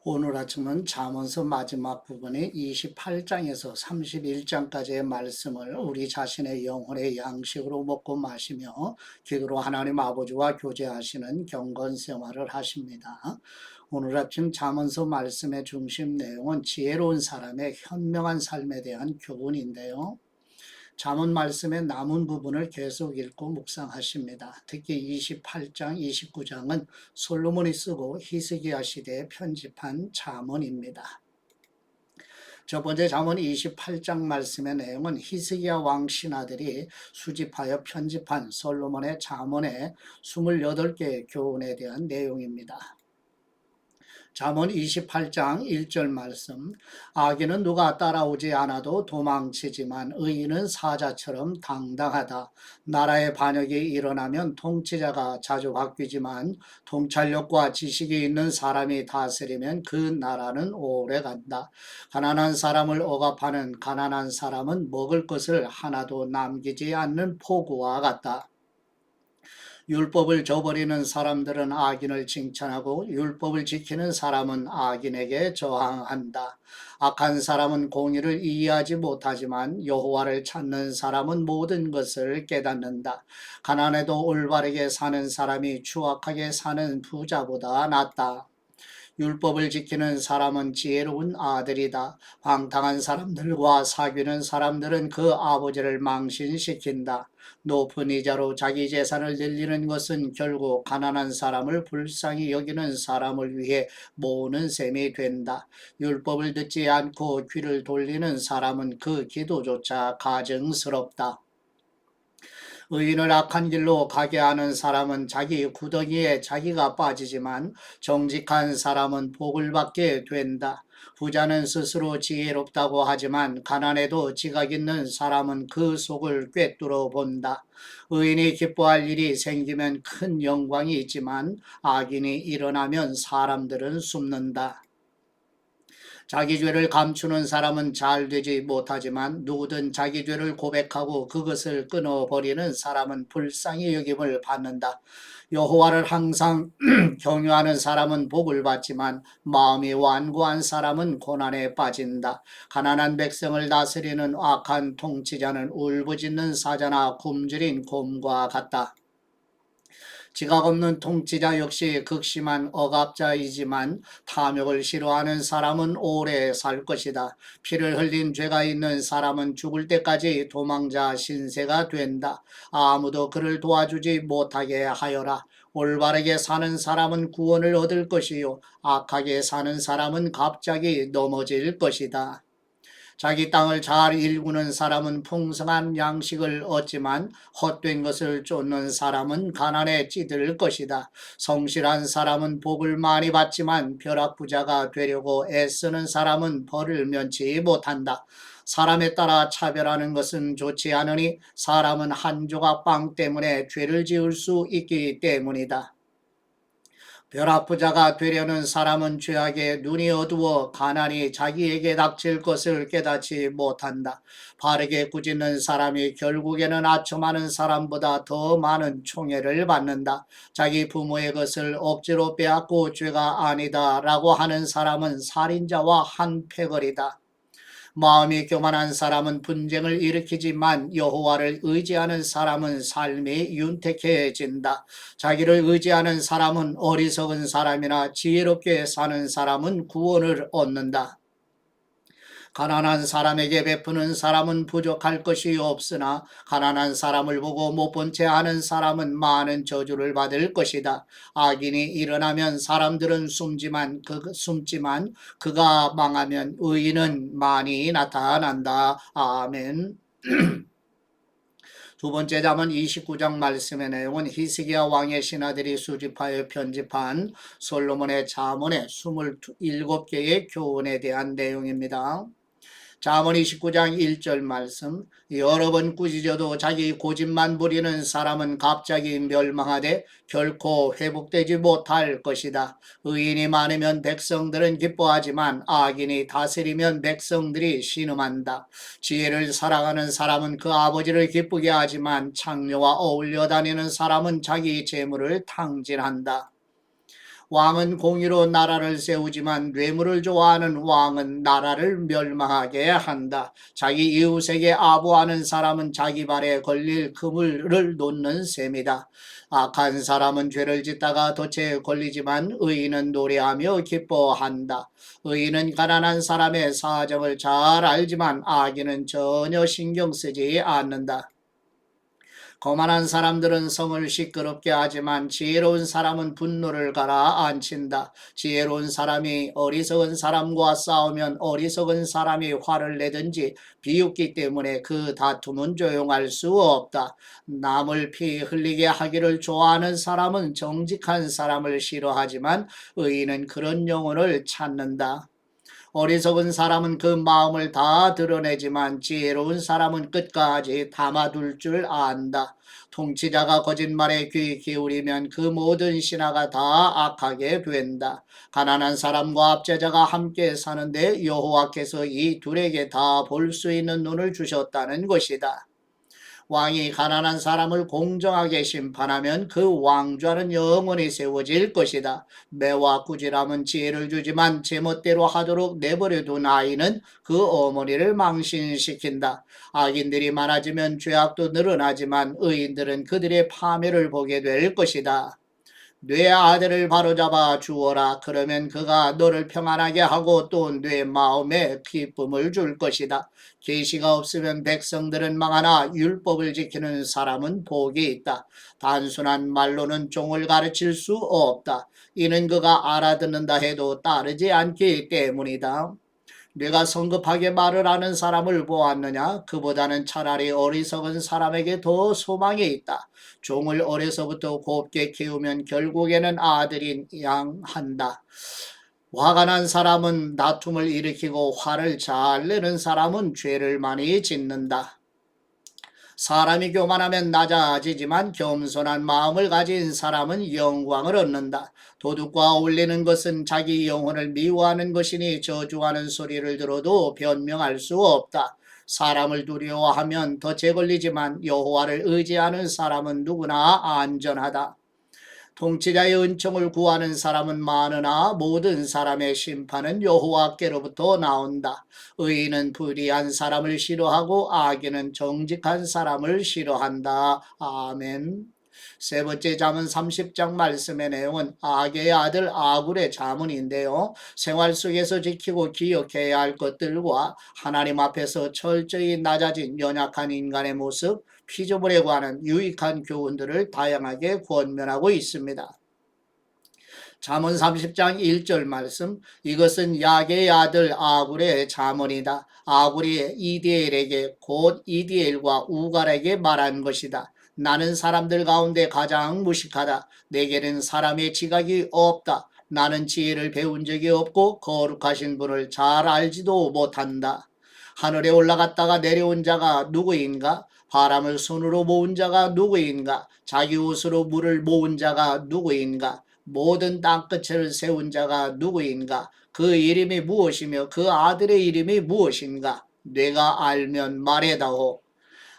오늘 아침은 잠언서 마지막 부분인 28장에서 31장까지의 말씀을 우리 자신의 영혼의 양식으로 먹고 마시며 기도로 하나님 아버지와 교제하시는 경건 생활을 하십니다. 오늘 아침 잠언서 말씀의 중심 내용은 지혜로운 사람의 현명한 삶에 대한 교훈인데요. 잠언 말씀의 남은 부분을 계속 읽고 묵상하십니다. 특히 28장, 29장은 솔로몬이 쓰고 히스기야 시대에 편집한 잠언입니다. 첫 번째 잠언 28장 말씀의 내용은 히스기야 왕 신하들이 수집하여 편집한 솔로몬의 잠언의 28개의 교훈에 대한 내용입니다. 잠언 28장 1절 말씀, 악인은 누가 따라오지 않아도 도망치지만 의인은 사자처럼 당당하다. 나라의 반역이 일어나면 통치자가 자주 바뀌지만 통찰력과 지식이 있는 사람이 다스리면 그 나라는 오래 간다. 가난한 사람을 억압하는 가난한 사람은 먹을 것을 하나도 남기지 않는 포구와 같다. 율법을 저버리는 사람들은 악인을 칭찬하고 율법을 지키는 사람은 악인에게 저항한다. 악한 사람은 공의를 이해하지 못하지만 여호와를 찾는 사람은 모든 것을 깨닫는다. 가난해도 올바르게 사는 사람이 추악하게 사는 부자보다 낫다. 율법을 지키는 사람은 지혜로운 아들이다. 방탕한 사람들과 사귀는 사람들은 그 아버지를 망신시킨다. 높은 이자로 자기 재산을 늘리는 것은 결국 가난한 사람을 불쌍히 여기는 사람을 위해 모으는 셈이 된다. 율법을 듣지 않고 귀를 돌리는 사람은 그 기도조차 가증스럽다. 의인을 악한 길로 가게 하는 사람은 자기 구덩이에 자기가 빠지지만 정직한 사람은 복을 받게 된다. 부자는 스스로 지혜롭다고 하지만 가난해도 지각 있는 사람은 그 속을 꿰뚫어 본다. 의인이 기뻐할 일이 생기면 큰 영광이 있지만 악인이 일어나면 사람들은 숨는다. 자기 죄를 감추는 사람은 잘 되지 못하지만 누구든 자기 죄를 고백하고 그것을 끊어버리는 사람은 불쌍히 여김을 받는다. 여호와를 항상 경유하는 사람은 복을 받지만 마음이 완고한 사람은 고난에 빠진다. 가난한 백성을 다스리는 악한 통치자는 울부짖는 사자나 굶주린 곰과 같다. 지각 없는 통치자 역시 극심한 억압자이지만 탐욕을 싫어하는 사람은 오래 살 것이다. 피를 흘린 죄가 있는 사람은 죽을 때까지 도망자 신세가 된다. 아무도 그를 도와주지 못하게 하여라. 올바르게 사는 사람은 구원을 얻을 것이요 악하게 사는 사람은 갑자기 넘어질 것이다. 자기 땅을 잘 일구는 사람은 풍성한 양식을 얻지만 헛된 것을 쫓는 사람은 가난에 찌들 것이다. 성실한 사람은 복을 많이 받지만 벼락부자가 되려고 애쓰는 사람은 벌을 면치 못한다. 사람에 따라 차별하는 것은 좋지 않으니 사람은 한 조각 빵 때문에 죄를 지을 수 있기 때문이다. 벼락부자가 되려는 사람은 죄악에 눈이 어두워 가난이 자기에게 닥칠 것을 깨닫지 못한다. 바르게 꾸짖는 사람이 결국에는 아첨하는 사람보다 더 많은 총애를 받는다. 자기 부모의 것을 억지로 빼앗고 죄가 아니다라고 하는 사람은 살인자와 한 패거리다. 마음이 교만한 사람은 분쟁을 일으키지만 여호와를 의지하는 사람은 삶이 윤택해진다. 자기를 의지하는 사람은 어리석은 사람이나 지혜롭게 사는 사람은 구원을 얻는다. 가난한 사람에게 베푸는 사람은 부족할 것이 없으나 가난한 사람을 보고 못 본 채 하는 사람은 많은 저주를 받을 것이다. 악인이 일어나면 사람들은 숨지만 그가 망하면 의인은 많이 나타난다. 아멘. 두 번째 잠언 29장 말씀의 내용은 히스기야 왕의 신하들이 수집하여 편집한 솔로몬의 잠언의 27개의 교훈에 대한 내용입니다. 잠언 29장 1절 말씀, 여러 번 꾸짖어도 자기 고집만 부리는 사람은 갑자기 멸망하되 결코 회복되지 못할 것이다. 의인이 많으면 백성들은 기뻐하지만 악인이 다스리면 백성들이 신음한다. 지혜를 사랑하는 사람은 그 아버지를 기쁘게 하지만 창녀와 어울려 다니는 사람은 자기 재물을 탕진한다. 왕은 공의로 나라를 세우지만 뇌물을 좋아하는 왕은 나라를 멸망하게 한다. 자기 이웃에게 아부하는 사람은 자기 발에 걸릴 그물을 놓는 셈이다. 악한 사람은 죄를 짓다가 덫에 걸리지만 의인은 노래하며 기뻐한다. 의인은 가난한 사람의 사정을 잘 알지만 악인은 전혀 신경 쓰지 않는다. 거만한 사람들은 성을 시끄럽게 하지만 지혜로운 사람은 분노를 가라앉힌다. 지혜로운 사람이 어리석은 사람과 싸우면 어리석은 사람이 화를 내든지 비웃기 때문에 그 다툼은 조용할 수 없다. 남을 피 흘리게 하기를 좋아하는 사람은 정직한 사람을 싫어하지만 의인은 그런 영혼을 찾는다. 어리석은 사람은 그 마음을 다 드러내지만 지혜로운 사람은 끝까지 담아둘 줄 안다. 통치자가 거짓말에 귀 기울이면 그 모든 신하가 다 악하게 된다. 가난한 사람과 압제자가 함께 사는데 여호와께서 이 둘에게 다 볼 수 있는 눈을 주셨다는 것이다. 왕이 가난한 사람을 공정하게 심판하면 그 왕좌는 영원히 세워질 것이다. 매와 꾸지람은 지혜를 주지만 제멋대로 하도록 내버려둔 아이는 그 어머니를 망신시킨다. 악인들이 많아지면 죄악도 늘어나지만 의인들은 그들의 파멸을 보게 될 것이다. 네 아들을 바로잡아 주어라. 그러면 그가 너를 평안하게 하고 또 네 마음에 기쁨을 줄 것이다. 계시가 없으면 백성들은 망하나 율법을 지키는 사람은 복이 있다. 단순한 말로는 종을 가르칠 수 없다. 이는 그가 알아듣는다 해도 따르지 않기 때문이다. 내가 성급하게 말을 하는 사람을 보았느냐? 그보다는 차라리 어리석은 사람에게 더 소망이 있다. 종을 어려서부터 곱게 키우면 결국에는 아들인 양 한다. 화가 난 사람은 다툼을 일으키고 화를 잘 내는 사람은 죄를 많이 짓는다. 사람이 교만하면 낮아지지만 겸손한 마음을 가진 사람은 영광을 얻는다. 도둑과 어울리는 것은 자기 영혼을 미워하는 것이니 저주하는 소리를 들어도 변명할 수 없다. 사람을 두려워하면 덫에 걸리지만 여호와를 의지하는 사람은 누구나 안전하다. 통치자의 은총을 구하는 사람은 많으나 모든 사람의 심판은 여호와께로부터 나온다. 의인은 불의한 사람을 싫어하고 악인은 정직한 사람을 싫어한다. 아멘. 세 번째 잠언 30장 말씀의 내용은 아게의 아들 아굴의 잠언인데요. 생활 속에서 지키고 기억해야 할 것들과 하나님 앞에서 철저히 낮아진 연약한 인간의 모습, 피조물에 관한 유익한 교훈들을 다양하게 권면하고 있습니다. 잠언 30장 1절 말씀, 이것은 야게의 아들 아굴의 잠언이다. 아굴이 이디엘에게 곧 이디엘과 우갈에게 말한 것이다. 나는 사람들 가운데 가장 무식하다. 내게는 사람의 지각이 없다. 나는 지혜를 배운 적이 없고 거룩하신 분을 잘 알지도 못한다. 하늘에 올라갔다가 내려온 자가 누구인가? 바람을 손으로 모은 자가 누구인가? 자기 옷으로 물을 모은 자가 누구인가? 모든 땅끝을 세운 자가 누구인가? 그 이름이 무엇이며 그 아들의 이름이 무엇인가? 내가 알면 말해다오.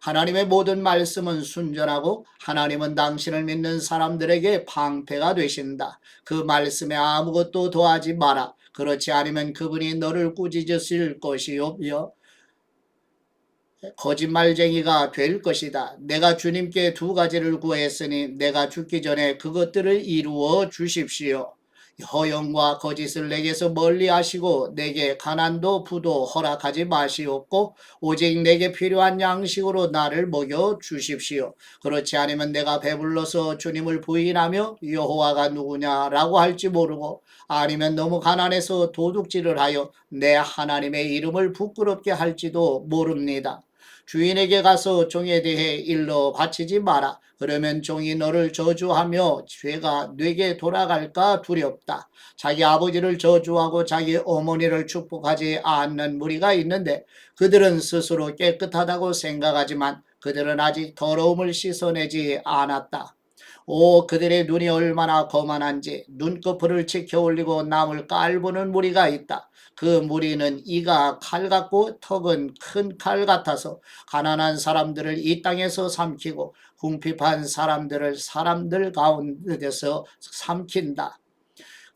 하나님의 모든 말씀은 순전하고 하나님은 당신을 믿는 사람들에게 방패가 되신다. 그 말씀에 아무것도 더하지 마라. 그렇지 않으면 그분이 너를 꾸짖으실 것이요 거짓말쟁이가 될 것이다. 내가 주님께 두 가지를 구했으니 내가 죽기 전에 그것들을 이루어 주십시오. 허영과 거짓을 내게서 멀리 하시고 내게 가난도 부도 허락하지 마시옵고 오직 내게 필요한 양식으로 나를 먹여 주십시오. 그렇지 않으면 내가 배불러서 주님을 부인하며 여호와가 누구냐라고 할지 모르고 아니면 너무 가난해서 도둑질을 하여 내 하나님의 이름을 부끄럽게 할지도 모릅니다. 주인에게 가서 종에 대해 일러 바치지 마라. 그러면 종이 너를 저주하며 죄가 네게 돌아갈까 두렵다. 자기 아버지를 저주하고 자기 어머니를 축복하지 않는 무리가 있는데 그들은 스스로 깨끗하다고 생각하지만 그들은 아직 더러움을 씻어내지 않았다. 오, 그들의 눈이 얼마나 거만한지 눈꺼풀을 치켜 올리고 남을 깔보는 무리가 있다. 그 무리는 이가 칼 같고 턱은 큰 칼 같아서 가난한 사람들을 이 땅에서 삼키고 궁핍한 사람들을 사람들 가운데서 삼킨다.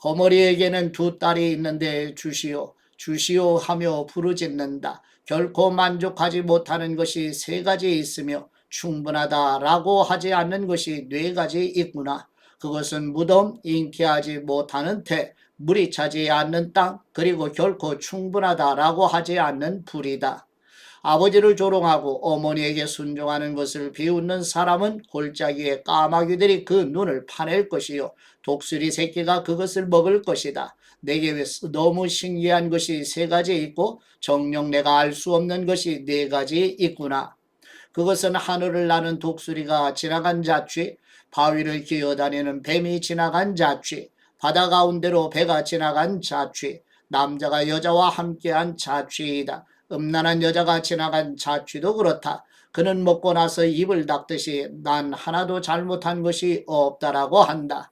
거머리에게는 두 딸이 있는데 주시오, 주시오 하며 부르짖는다. 결코 만족하지 못하는 것이 세 가지 있으며 충분하다라고 하지 않는 것이 네 가지 있구나. 그것은 무덤, 잉태하지 못하는 태, 물이 차지 않는 땅, 그리고 결코 충분하다라고 하지 않는 불이다. 아버지를 조롱하고 어머니에게 순종하는 것을 비웃는 사람은 골짜기에 까마귀들이 그 눈을 파낼 것이요 독수리 새끼가 그것을 먹을 것이다. 내게 너무 신기한 것이 세 가지 있고 정녕 내가 알 수 없는 것이 네 가지 있구나. 그것은 하늘을 나는 독수리가 지나간 자취, 바위를 기어다니는 뱀이 지나간 자취, 바다 가운데로 배가 지나간 자취, 남자가 여자와 함께한 자취이다. 음란한 여자가 지나간 자취도 그렇다. 그는 먹고 나서 입을 닦듯이 난 하나도 잘못한 것이 없다라고 한다.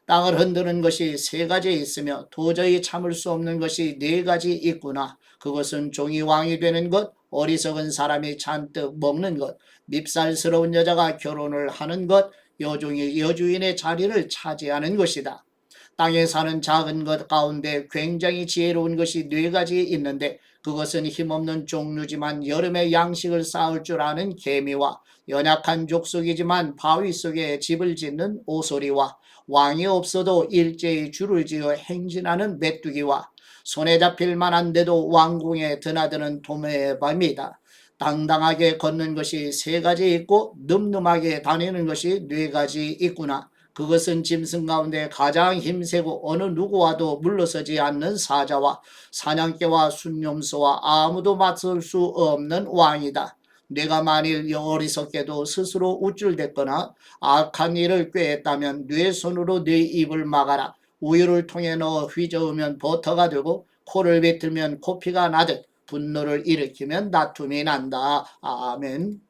땅을 흔드는 것이 세 가지 있으며 도저히 참을 수 없는 것이 네 가지 있구나. 그것은 종이 왕이 되는 것, 어리석은 사람이 잔뜩 먹는 것, 밉살스러운 여자가 결혼을 하는 것, 여종이 여주인의 자리를 차지하는 것이다. 땅에 사는 작은 것 가운데 굉장히 지혜로운 것이 네 가지 있는데 그것은 힘없는 종류지만 여름에 양식을 쌓을 줄 아는 개미와 연약한 족속이지만 바위 속에 집을 짓는 오소리와 왕이 없어도 일제히 줄을 지어 행진하는 메뚜기와 손에 잡힐 만한데도 왕궁에 드나드는 도매뱀이다. 당당하게 걷는 것이 세 가지 있고 늠름하게 다니는 것이 네 가지 있구나. 그것은 짐승 가운데 가장 힘세고 어느 누구와도 물러서지 않는 사자와 사냥개와 순념소와 아무도 맞설 수 없는 왕이다. 내가 만일 어리석게도 스스로 우쭐댔거나 악한 일을 꾀했다면 네 손으로 네 입을 막아라. 우유를 통에 넣어 휘저으면 버터가 되고 코를 뱉으면 코피가 나듯 분노를 일으키면 다툼이 난다. 아멘.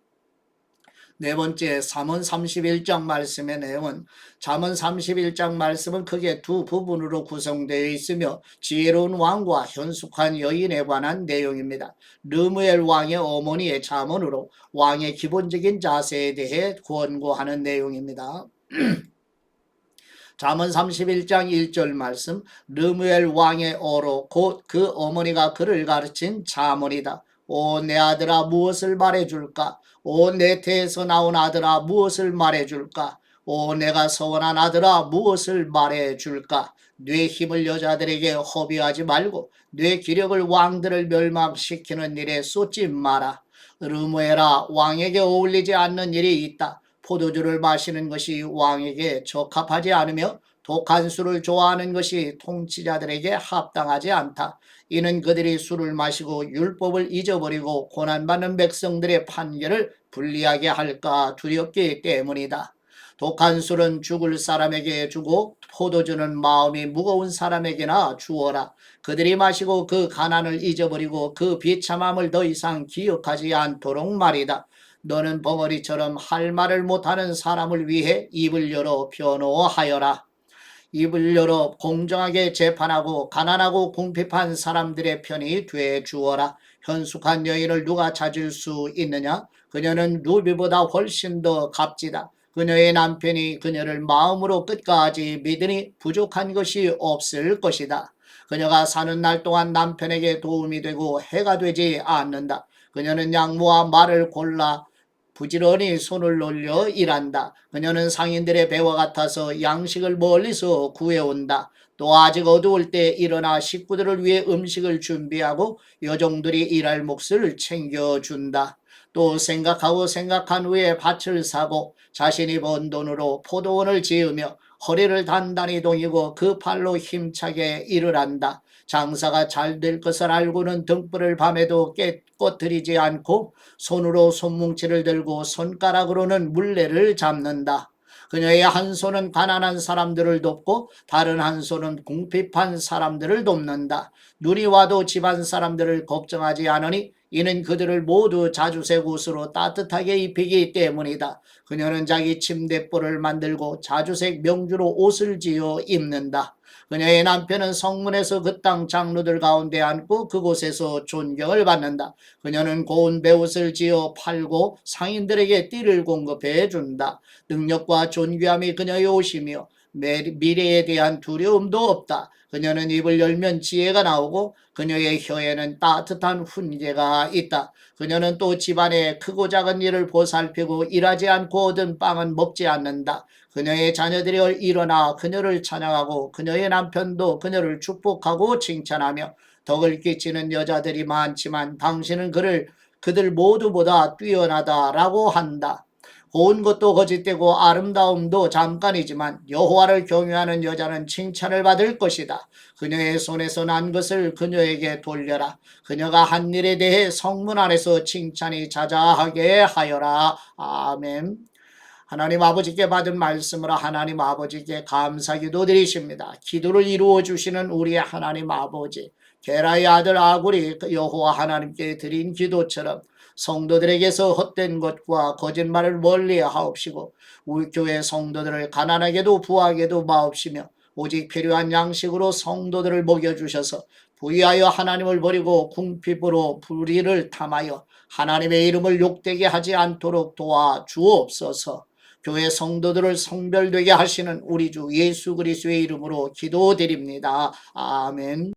네 번째, 잠언 31장 말씀의 내용은 잠언 31장 말씀은 크게 두 부분으로 구성되어 있으며 지혜로운 왕과 현숙한 여인에 관한 내용입니다. 르무엘 왕의 어머니의 잠언으로 왕의 기본적인 자세에 대해 권고하는 내용입니다. 잠언 31장 1절 말씀, 르무엘 왕의 어로 곧 그 어머니가 그를 가르친 잠언이다. 오 내 아들아 무엇을 말해줄까? 오 내 태에서 나온 아들아 무엇을 말해줄까? 오 내가 서원한 아들아 무엇을 말해줄까? 네 힘을 여자들에게 허비하지 말고 네 기력을 왕들을 멸망시키는 일에 쏟지 마라. 르무엘아 왕에게 어울리지 않는 일이 있다. 포도주를 마시는 것이 왕에게 적합하지 않으며 독한 술을 좋아하는 것이 통치자들에게 합당하지 않다. 이는 그들이 술을 마시고 율법을 잊어버리고 고난받는 백성들의 판결을 불리하게 할까 두렵기 때문이다. 독한 술은 죽을 사람에게 주고 포도주는 마음이 무거운 사람에게나 주어라. 그들이 마시고 그 가난을 잊어버리고 그 비참함을 더 이상 기억하지 않도록 말이다. 너는 벙어리처럼 할 말을 못하는 사람을 위해 입을 열어 변호하여라. 입을 열어 공정하게 재판하고 가난하고 궁핍한 사람들의 편이 돼 주어라. 현숙한 여인을 누가 찾을 수 있느냐? 그녀는 루비보다 훨씬 더 값지다. 그녀의 남편이 그녀를 마음으로 끝까지 믿으니 부족한 것이 없을 것이다. 그녀가 사는 날 동안 남편에게 도움이 되고 해가 되지 않는다. 그녀는 양모와 말을 골라 부지런히 손을 놀려 일한다. 그녀는 상인들의 배와 같아서 양식을 멀리서 구해온다. 또 아직 어두울 때 일어나 식구들을 위해 음식을 준비하고 여종들이 일할 몫을 챙겨준다. 또 생각하고 생각한 후에 밭을 사고 자신이 번 돈으로 포도원을 지으며 허리를 단단히 동이고 그 팔로 힘차게 일을 한다. 장사가 잘 될 것을 알고는 등불을 밤에도 꺼뜨리지 않고 손으로 손뭉치를 들고 손가락으로는 물레를 잡는다. 그녀의 한 손은 가난한 사람들을 돕고 다른 한 손은 궁핍한 사람들을 돕는다. 눈이 와도 집안 사람들을 걱정하지 않으니 이는 그들을 모두 자주색 옷으로 따뜻하게 입히기 때문이다. 그녀는 자기 침대볼을 만들고 자주색 명주로 옷을 지어 입는다. 그녀의 남편은 성문에서 그 땅 장로들 가운데 앉고 그곳에서 존경을 받는다. 그녀는 고운 베옷을 지어 팔고 상인들에게 띠를 공급해 준다. 능력과 존귀함이 그녀의 옷이며 미래에 대한 두려움도 없다. 그녀는 입을 열면 지혜가 나오고 그녀의 혀에는 따뜻한 훈계가 있다. 그녀는 또 집안의 크고 작은 일을 보살피고 일하지 않고 얻은 빵은 먹지 않는다. 그녀의 자녀들이 일어나 그녀를 찬양하고 그녀의 남편도 그녀를 축복하고 칭찬하며 덕을 끼치는 여자들이 많지만 당신은 그들 모두보다 뛰어나다라고 한다. 고운 것도 거짓되고 아름다움도 잠깐이지만 여호와를 경외하는 여자는 칭찬을 받을 것이다. 그녀의 손에서 난 것을 그녀에게 돌려라. 그녀가 한 일에 대해 성문 안에서 칭찬이 자자하게 하여라. 아멘. 하나님 아버지께 받은 말씀으로 하나님 아버지께 감사기도 드리십니다. 기도를 이루어 주시는 우리 하나님 아버지, 게라의 아들 아굴이 여호와 하나님께 드린 기도처럼 성도들에게서 헛된 것과 거짓말을 멀리 하옵시고 우리 교회 성도들을 가난하게도 부하게도 마옵시며 오직 필요한 양식으로 성도들을 먹여주셔서 부의하여 하나님을 버리고 궁핍으로 불의를 탐하여 하나님의 이름을 욕되게 하지 않도록 도와 주옵소서. 교회 성도들을 성별되게 하시는 우리 주 예수 그리스도의 이름으로 기도드립니다. 아멘.